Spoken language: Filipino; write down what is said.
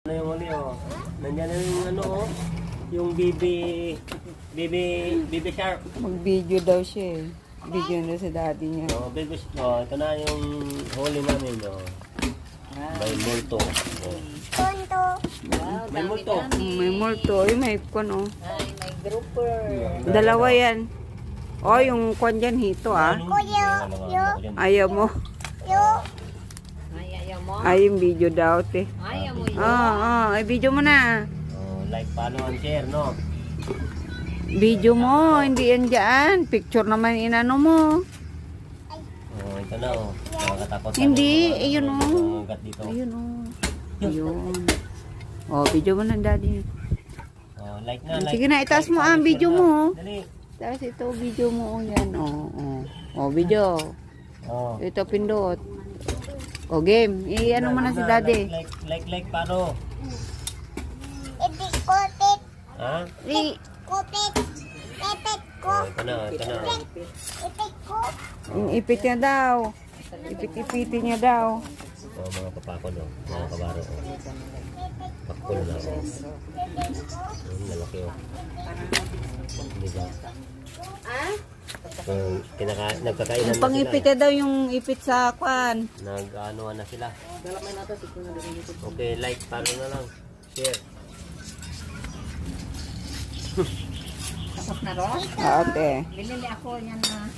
Ano yung huli oh? Nandiyan na yung ano oh? Yung baby shark. Mag-video daw siya eh. Video na sa daddy niya. Oh, baby shark. Oh, ito na yung huli namin oh. May multo. Oh. Wow, May multo. May multo. Ay, may kon oh. Ay, may grouper. Dalawa yan. Oh, yung kon dyan hito ah. Ayaw mo. Ay, ayaw mo. Ay, yung video daw te. Ayaw mo yun. Ay, video mo na. Oh, like, follow, and share, no? Video mo, hindi yan dyan. Picture naman inano mo. Oh, ito na oh. Nakakatakot. Hindi, ayun oh. Ugat dito. Ayun oh. Ayun. Oh, video mo na daddy. Oh, like na, like. Sige na, itaas mo ang video mo. Dali. Tapos ito, video mo. Yan, oh, video. Oh. Ito, pindot. O, game. Ano mo na si daddy. Like, paro. Ha? Oh, ito na. Ipit niya daw. Ipit-ipitin niya daw. Oh, mga papako no. Mga kabaro. Oh. Pakul na oh. Lalaki oh. Diba? Nagkakainan na Pang-ipit sila. niya daw yung ipit sa kwan. Nag-anuan na sila. Okay, like, follow na lang. Share. Tapos na ron? Ate. Binili ako yan na.